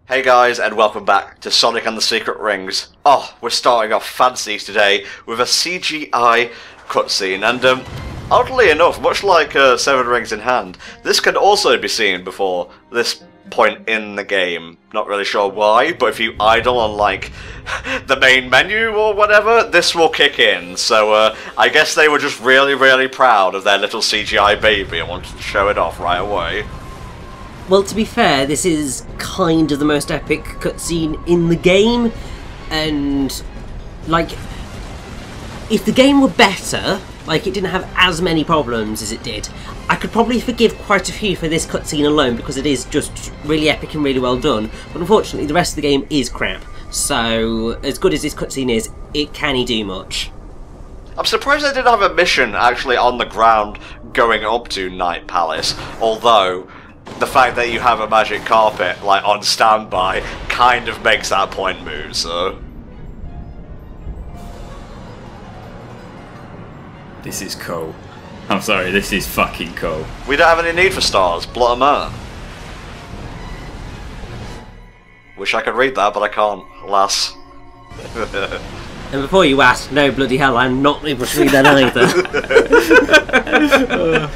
Hey guys, and welcome back to Sonic and the Secret Rings. Oh, we're starting off fancy today with a CGI cutscene, and oddly enough, much like Seven Rings in Hand, this can also be seen before this point in the game. Not really sure why, but if you idle on like the main menu or whatever, this will kick in. So I guess they were just really proud of their little CGI baby and wanted to show it off right away. Well, to be fair, this is kind of the most epic cutscene in the game, and, like, if the game were better, like, it didn't have as many problems as it did, I could probably forgive quite a few for this cutscene alone, because it is just really epic and really well done, but unfortunately the rest of the game is crap, so as good as this cutscene is, it can't do much. I'm surprised they didn't have a mission actually on the ground going up to Night Palace, although the fact that you have a magic carpet, like, on standby kind of makes that point moot, so... This is cool. I'm sorry, this is fucking cool. We don't have any need for stars, blot 'em out. Wish I could read that, but I can't, alas. And before you ask, no bloody hell, I'm not able to read that either.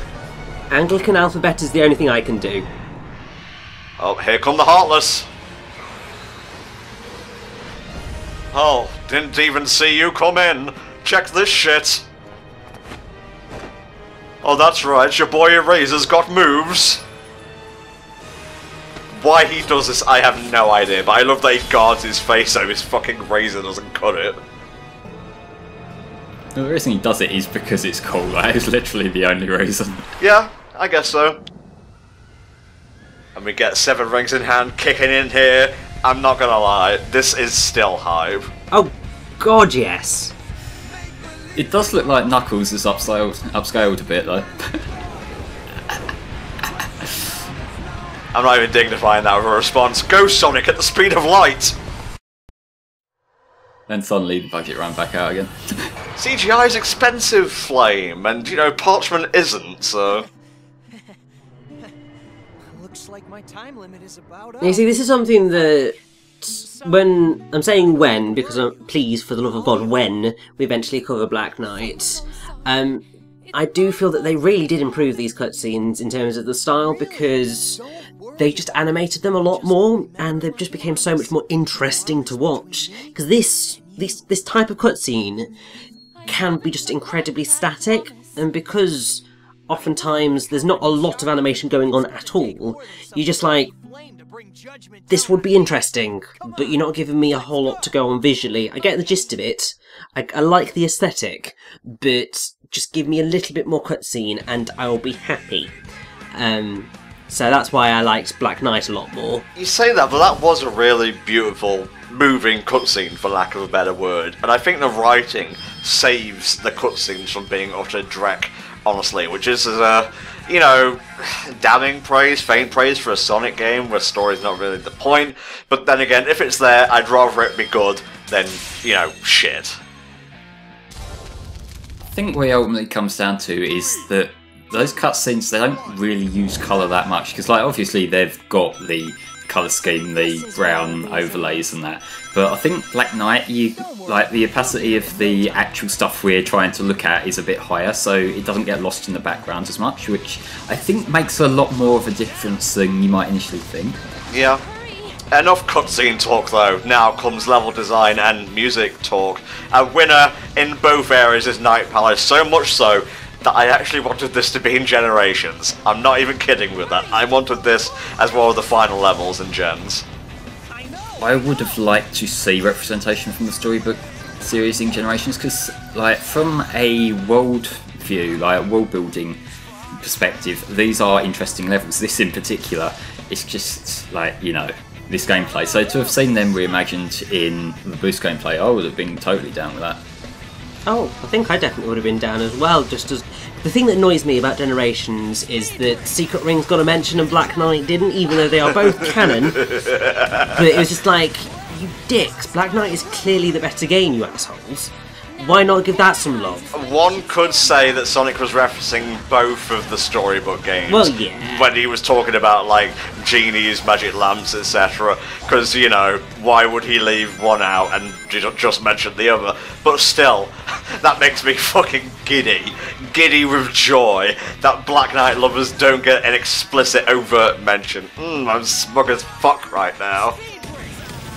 Anglican alphabet is the only thing I can do. Oh, here come the Heartless! Oh, didn't even see you come in! Check this shit! Oh, that's right, your boy Eraser's got moves! Why he does this, I have no idea, but I love that he guards his face so his fucking razor doesn't cut it. The reason he does it is because it's cool, that is literally the only reason. Yeah, I guess so. And we get Seven Rings in Hand kicking in here. I'm not gonna lie, this is still hype. Oh, God, yes. It does look like Knuckles is upscaled a bit, though. I'm not even dignifying that with a response. Go, Sonic, at the speed of light! Then suddenly the budget ran back out again. CGI is expensive, Flame, and, you know, Parchment isn't, so... Looks like my time limit is about up. You see, this is something that, when, I'm saying when, because I'm pleased for the love of God, when we eventually cover Black Knight, I do feel that they really did improve these cutscenes in terms of the style, because they just animated them a lot more, and they just became so much more interesting to watch. Because this type of cutscene can be just incredibly static, and because oftentimes there's not a lot of animation going on at all, you're just like, this would be interesting, but you're not giving me a whole lot to go on visually. I get the gist of it, I like the aesthetic, but just give me a little bit more cutscene and I will be happy. So that's why I liked Black Knight a lot more. You say that, but that was a really beautiful, moving cutscene, for lack of a better word. And I think the writing saves the cutscenes from being utter dreck, honestly, which is, you know, damning praise, faint praise for a Sonic game where story's not really the point. But then again, if it's there, I'd rather it be good than, you know, shit. I think what it ultimately comes down to is that those cutscenes, they don't really use colour that much, because, like, obviously they've got the colour scheme, the brown overlays and that, but I think Black Knight, like, the opacity of the actual stuff we're trying to look at is a bit higher, so it doesn't get lost in the background as much, which I think makes a lot more of a difference than you might initially think. Yeah. Enough cutscene talk though, now comes level design and music talk. A winner in both areas is Night Palace, so much so that I actually wanted this to be in Generations. I'm not even kidding with that. I wanted this as one of the final levels in Gens. I would have liked to see representation from the storybook series in Generations, because, like, from a world view, like world building perspective, these are interesting levels. This in particular, it's just, like, you know, this gameplay. So to have seen them reimagined in the Boost gameplay, I would have been totally down with that. Oh, I think I definitely would have been down as well, just as... The thing that annoys me about Generations is that Secret Rings got a mention and Black Knight didn't, even though they are both canon. But it was just like, you dicks, Black Knight is clearly the better game, you assholes. why not give that some love? One could say that Sonic was referencing both of the storybook games. Well, yeah. When he was talking about, like, genies, magic lamps, etc. Because, you know, why would he leave one out and just mention the other? But still, that makes me fucking giddy. Giddy with joy that Black Knight lovers don't get an explicit, overt mention. I'm smug as fuck right now.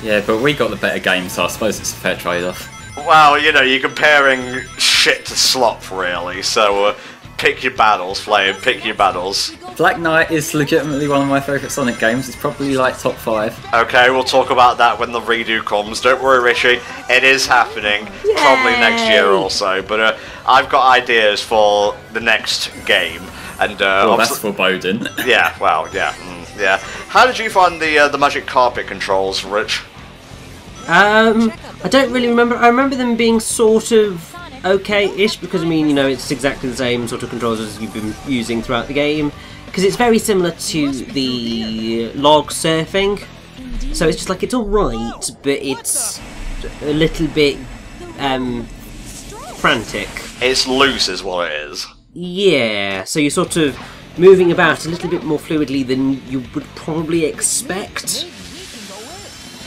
Yeah, but we got the better game, so I suppose it's a fair trade-off. Well, you know, you're comparing shit to slop, really, so pick your battles, Flame, pick your battles. Black Knight is legitimately one of my favourite Sonic games. It's probably like top 5. Okay, we'll talk about that when the redo comes. Don't worry, Richie, it is happening, probably next year or so, but I've got ideas for the next game. And well, that's foreboding. Yeah, well, yeah, yeah. How did you find the magic carpet controls, Rich? I don't really remember. I remember them being sort of okay-ish because, I mean, you know, it's exactly the same sort of controls as you've been using throughout the game. Because it's very similar to the log surfing. So it's just like, it's alright, but it's a little bit frantic. It's loose is what it is. Yeah, so you're sort of moving about a little bit more fluidly than you would probably expect.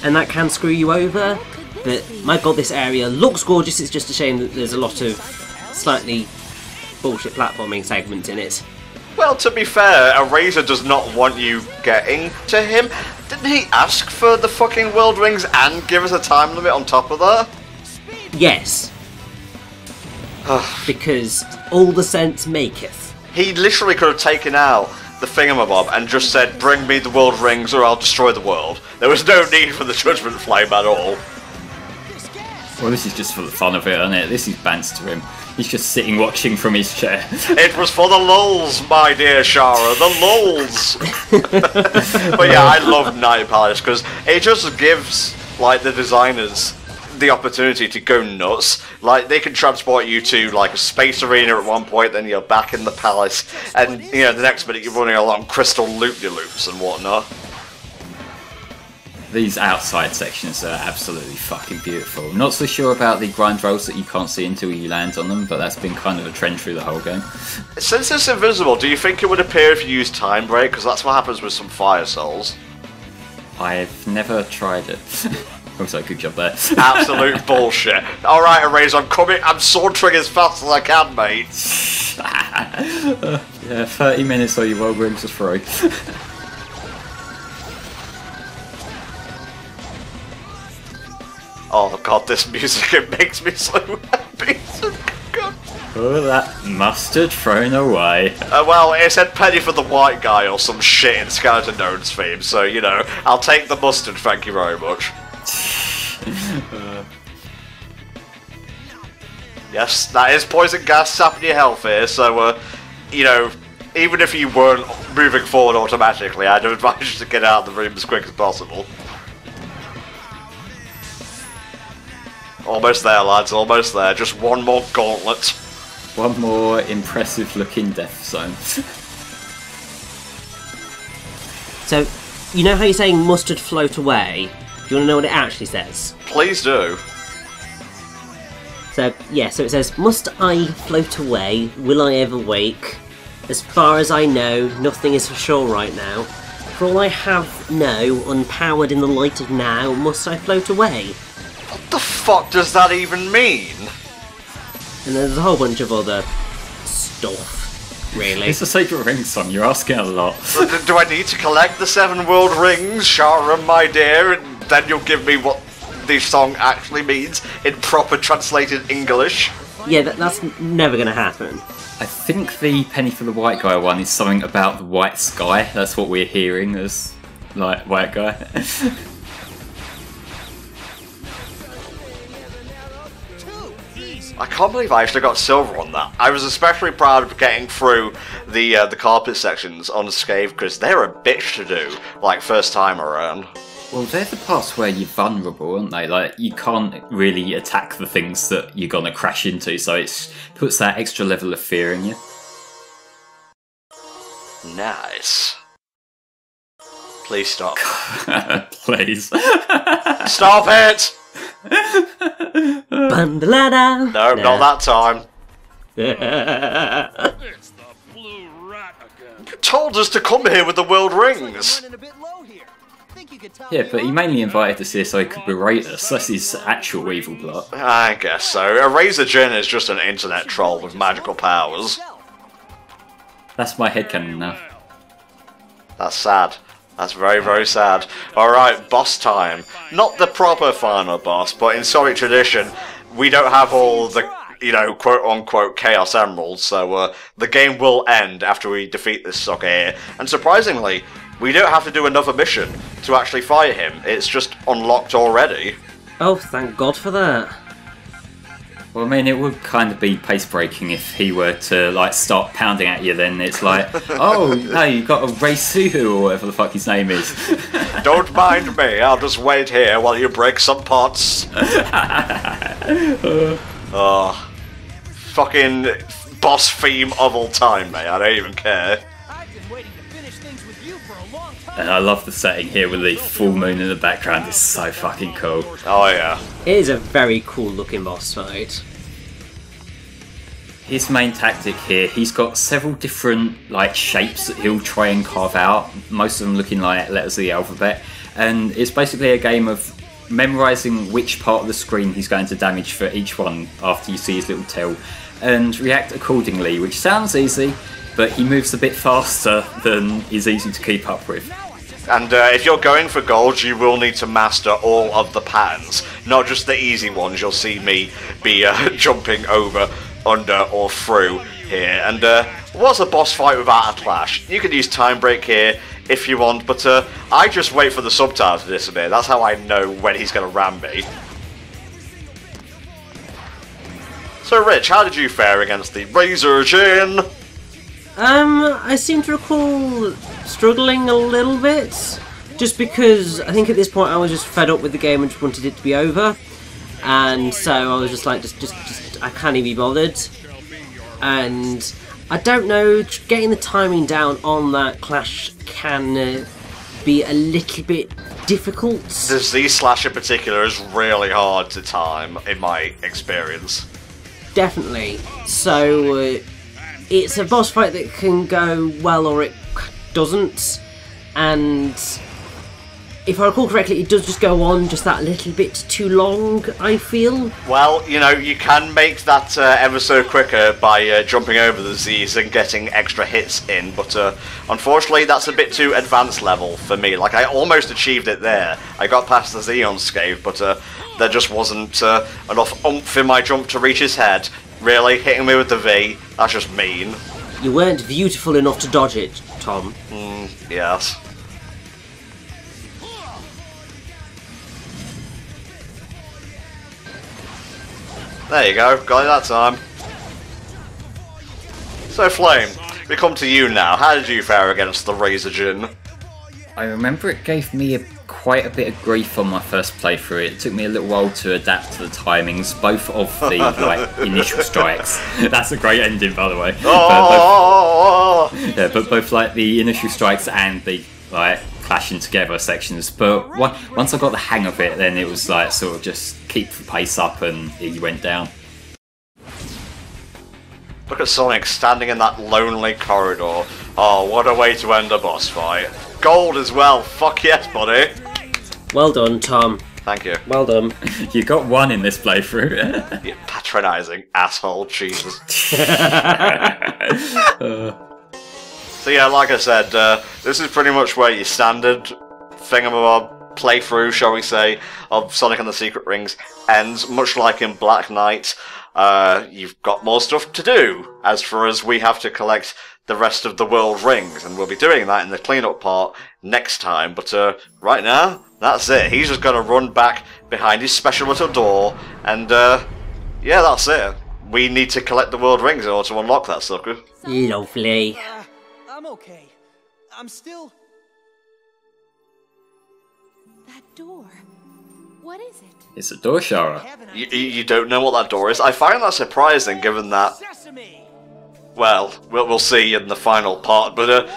And that can screw you over, but my god, this area looks gorgeous. It's just a shame that there's a lot of slightly bullshit platforming segments in it. Well, to be fair, Eraser does not want you getting to him. Didn't he ask for the fucking world rings and give us a time limit on top of that? Yes. Because all the sense maketh. He literally could have taken out the thingamabob and just said, bring me the world rings or I'll destroy the world. There was no need for the judgment flame at all. Well, this is just for the fun of it, isn't it? This is banter to him. He's just sitting watching from his chair. It was for the lulz, my dear Shara, the lulz! But yeah, I love Night Palace because it just gives, like, the designers the opportunity to go nuts. Like, they can transport you to, like, a space arena at one point, then you're back in the palace, and, you know, the next minute you're running along crystal loop-de-loops and whatnot. These outside sections are absolutely fucking beautiful. Not so sure about the grind rolls that you can't see until you land on them, but that's been kind of a trend through the whole game. Since it's invisible, do you think it would appear if you use Time Break? Because that's what happens with some Fire Souls. I've never tried it. Also, good job there. Absolute bullshit. Alright, Eraser, I'm coming. I'm sauntering as fast as I can, mate. Yeah, 30 minutes or your world rings are through. Oh god, this music, it makes me so happy. Oh, that mustard thrown away. Well, it said penny for the white guy or some shit in Skeleton Node's theme, so, you know, I'll take the mustard, thank you very much. Yes, that is poison gas sapping your health here, so, you know, even if you weren't moving forward automatically, I'd advise you to get out of the room as quick as possible. Almost there, lads, almost there. Just one more gauntlet. One more impressive looking death zone. So, you know how you're saying mustard float away? Do you want to know what it actually says? Please do. So, yeah, so it says, must I float away? Will I ever wake? As far as I know, nothing is for sure right now. For all I have know, unpowered in the light of now, must I float away? What the fuck does that even mean? And there's a whole bunch of other stuff, really. It's a Sacred Ring song, you're asking a lot. Do I need to collect the 7 world rings, Shara, my dear, and then you'll give me what the song actually means in proper translated English? Yeah, that's never going to happen. I think the penny for the white guy one is something about the white sky. That's what we're hearing as, like, white guy. I can't believe I actually got silver on that. I was especially proud of getting through the carpet sections unscathed because they're a bitch to do, like, first time around. Well, they're the parts where you're vulnerable, aren't they? Like, you can't really attack the things that you're gonna crash into, so it puts that extra level of fear in you. Nice. Please stop. Please. Stop it! Bandalada. No, not that time. It's the blue rat again. You told us to come here with the world rings. Running a bit low here. Think you could tell Yeah, me but he why? mainly invited us here so he could berate us. That's his actual evil plot. I guess so. Eraser Jin is just an internet troll with magical powers. That's my headcanon now. That's sad. That's very, very sad. Alright, boss time. Not the proper final boss, but in Sonic tradition, we don't have all the, you know, quote-unquote Chaos Emeralds, so the game will end after we defeat this sucker here. And surprisingly, we don't have to do another mission to actually fight him. It's just unlocked already. Oh, thank God for that. Well, I mean, it would kind of be pace-breaking if he were to, like, start pounding at you, then it's like, oh, no, you got a Reisuhu, or whatever the fuck his name is. Don't mind me, I'll just wait here while you break some pots. Oh, fucking boss theme of all time, mate, I don't even care. I've been waiting to finish things with you for a long time. And I love the setting here with the full moon in the background, it's so fucking cool. Oh yeah. It is a very cool looking boss fight. His main tactic here, he's got several different like shapes that he'll try and carve out, most of them looking like letters of the alphabet, and it's basically a game of memorising which part of the screen he's going to damage for each one after you see his little tail, and react accordingly, which sounds easy, but he moves a bit faster than is easy to keep up with. And if you're going for gold, you will need to master all of the patterns, not just the easy ones. You'll see me be jumping over, under, or through here. And what's a boss fight without a clash? You can use Time Break here if you want, but I just wait for the subtitles to disappear. That's how I know when he's going to ram me. So Rich, how did you fare against the Razor Jin? I seem to recall struggling a little bit, just because I think at this point I was just fed up with the game and just wanted it to be over, and so I was just like, just I can't even be bothered. And I don't know, getting the timing down on that clash can be a little bit difficult. The Z-Slash in particular is really hard to time, in my experience. Definitely. So it's a boss fight that can go well or it doesn't, and if I recall correctly, it does just go on just that little bit too long, I feel. Well, you know, you can make that ever so quicker by jumping over the Z's and getting extra hits in, but unfortunately that's a bit too advanced level for me. Like, I almost achieved it there. I got past the Z unscathed, but there just wasn't enough oomph in my jump to reach his head. Really, hitting me with the V, that's just mean. You weren't beautiful enough to dodge it, Tom. Yes. There you go, got it that time. So Flame, we come to you now. How did you fare against the Razor Jin? I remember it gave me quite a bit of grief on my first playthrough. It took me a little while to adapt to the timings, both of the like initial strikes. That's a great ending, by the way. Oh! Yeah, but both like the initial strikes and the like clashing together sections. But once I got the hang of it, then it was like sort of just keep the pace up, and he went down. Look at Sonic standing in that lonely corridor. Oh, what a way to end a boss fight. Gold as well, fuck yes, buddy. Well done, Tom. Thank you. Well done. You got one in this playthrough. You patronising asshole, Jesus. So yeah, like I said, this is pretty much where your standard thingamabob playthrough, shall we say, of Sonic and the Secret Rings ends. Much like in Black Knight, you've got more stuff to do. As for us, we have to collect the rest of the world rings, and we'll be doing that in the cleanup part next time. But right now, that's it. He's just going to run back behind his special little door, and yeah, that's it. We need to collect the world rings in order to unlock that sucker. Lovely. I'm okay. I'm still... That door. What is it? It's a door shower. You don't know what that door is? I find that surprising, given that... Sesame! Well, we'll see in the final part, but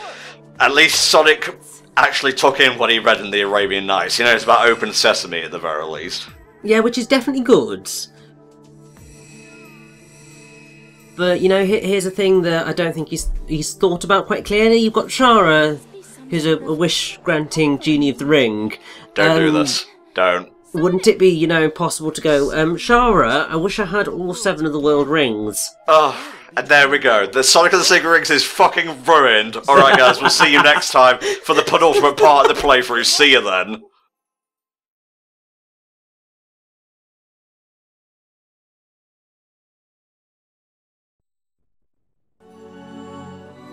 at least Sonic actually took in what he read in the Arabian Nights. You know, it's about open sesame at the very least. Yeah, which is definitely good. But, you know, here's a thing that I don't think he's thought about quite clearly. You've got Shara, who's a wish-granting genie of the ring. Don't do this. Don't. Wouldn't it be, you know, possible to go, Shara, I wish I had all 7 of the world rings. Oh, and there we go. The Sonic and the Secret Rings is fucking ruined. Alright guys, we'll see you next time for the penultimate part of the playthrough. See you then.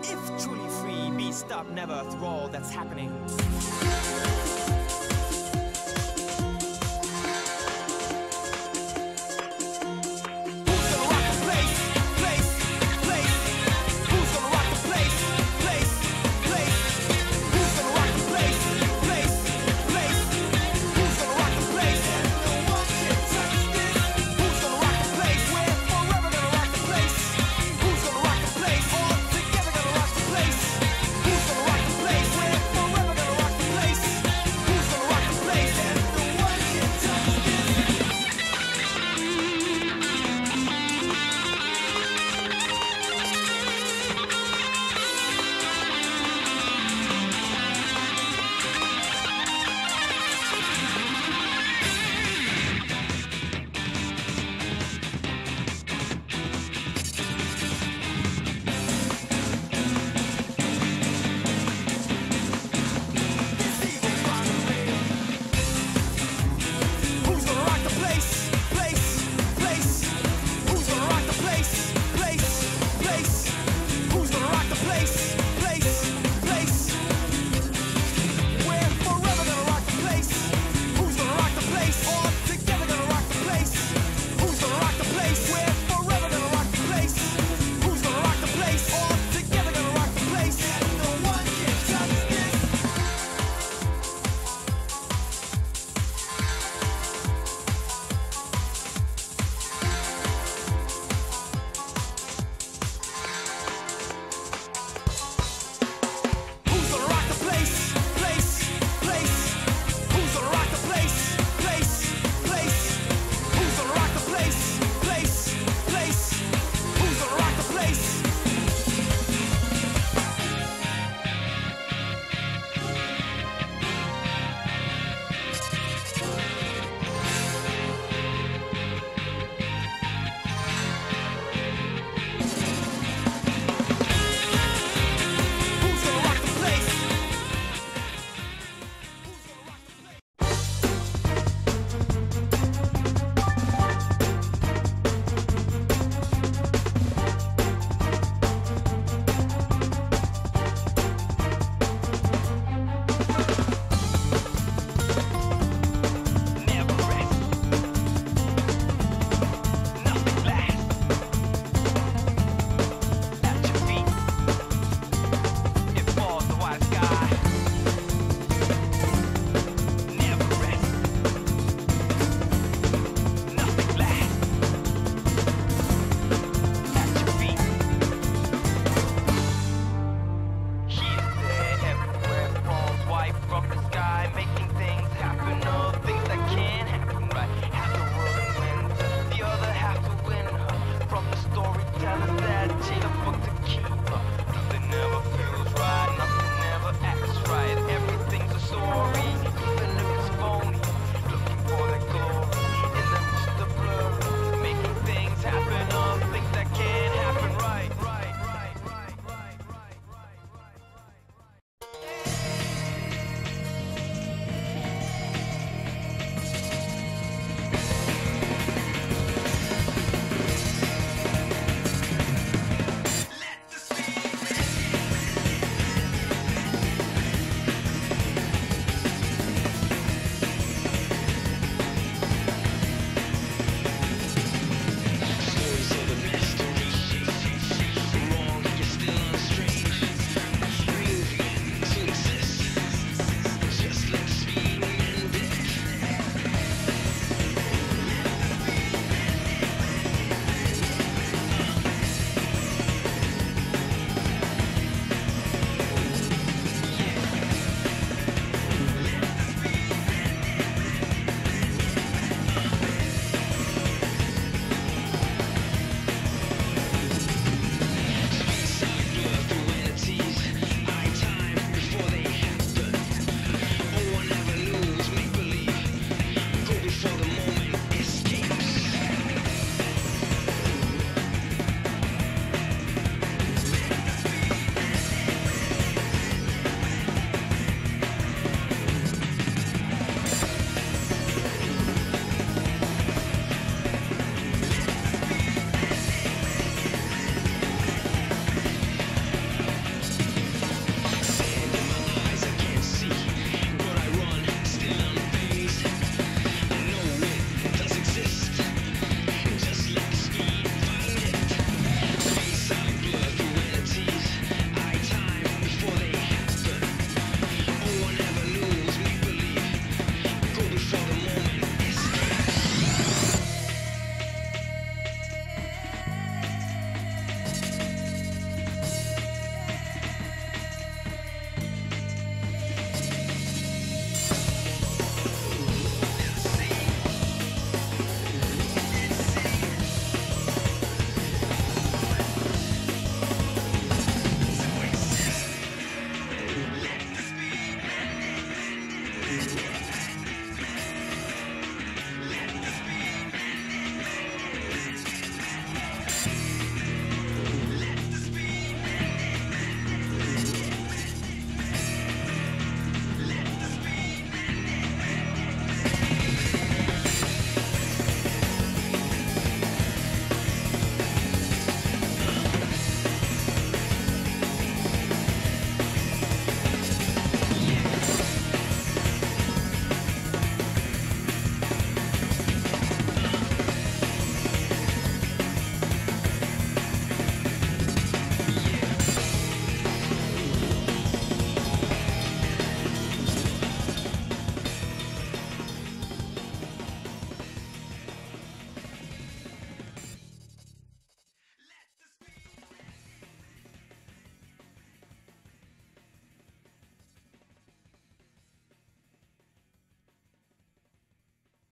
If truly free, be stopped never through all that's happening.